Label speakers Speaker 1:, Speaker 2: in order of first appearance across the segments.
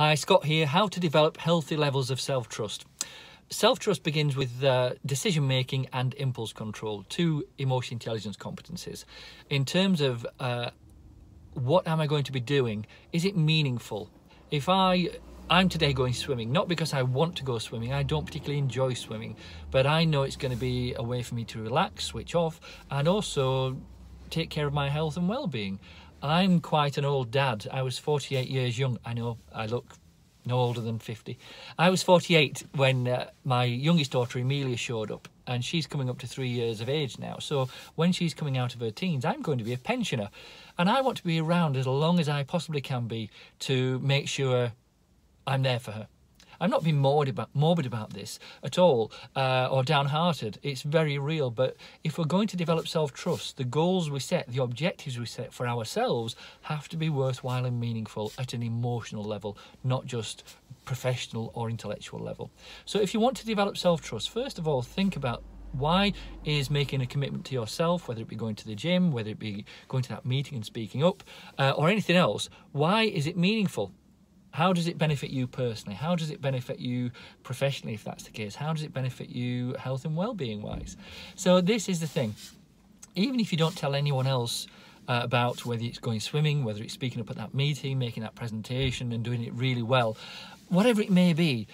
Speaker 1: Hi, Scott here. How to develop healthy levels of self-trust. Self-trust begins with decision-making and impulse control, two emotion intelligence competencies. In terms of what am I going to be doing, is it meaningful? If I'm today going swimming, not because I want to go swimming, I don't particularly enjoy swimming, but I know it's going to be a way for me to relax, switch off, and also take care of my health and well-being. I'm quite an old dad. I was 48 years young. I know I look no older than 50. I was 48 when my youngest daughter Emilia showed up, and she's coming up to 3 years of age now. So when she's coming out of her teens, I'm going to be a pensioner, and I want to be around as long as I possibly can be to make sure I'm there for her. I'm not being morbid about this at all, or downhearted. It's very real. But if we're going to develop self-trust, the goals we set, the objectives we set for ourselves have to be worthwhile and meaningful at an emotional level, not just professional or intellectual level. So if you want to develop self-trust, first of all, think about why is making a commitment to yourself, whether it be going to the gym, whether it be going to that meeting and speaking up, or anything else, why is it meaningful? How does it benefit you personally? How does it benefit you professionally, if that's the case? How does it benefit you health and well-being wise? So this is the thing. Even if you don't tell anyone else about whether it's going swimming, whether it's speaking up at that meeting, making that presentation and doing it really well, whatever it may be,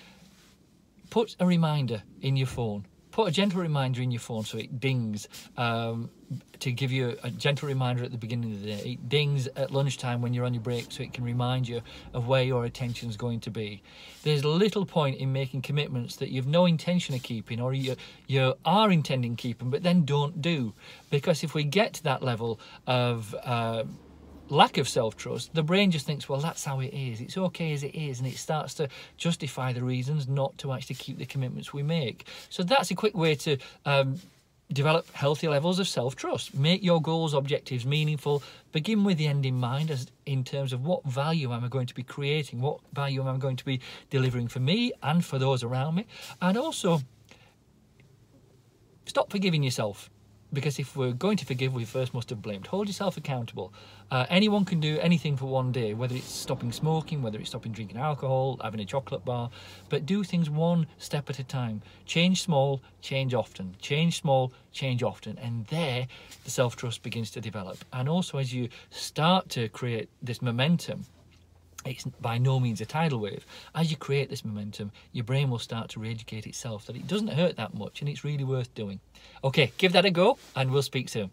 Speaker 1: put a reminder in your phone. Put a gentle reminder in your phone so it dings, to give you a gentle reminder at the beginning of the day. It dings at lunchtime when you're on your break so it can remind you of where your attention is going to be. There's little point in making commitments that you've no intention of keeping, or you are intending keeping but then don't do. Because if we get to that level of lack of self-trust, the brain just thinks, well, that's how it is, it's okay as it is, and it starts to justify the reasons not to actually keep the commitments we make. So that's a quick way to develop healthy levels of self-trust. Make your goals, objectives meaningful. Begin with the end in mind, as in terms of what value am I going to be creating, what value am I going to be delivering for me and for those around me. And also stop forgiving yourself, because if we're going to forgive, we first must have blamed. Hold yourself accountable. Anyone can do anything for one day, whether it's stopping smoking, whether it's stopping drinking alcohol, having a chocolate bar, but do things one step at a time. Change small, change often. Change small, change often. And there, the self-trust begins to develop. And also, as you start to create this momentum, it's by no means a tidal wave. As you create this momentum, your brain will start to re-educate itself that it doesn't hurt that much and it's really worth doing. Okay, give that a go and we'll speak soon.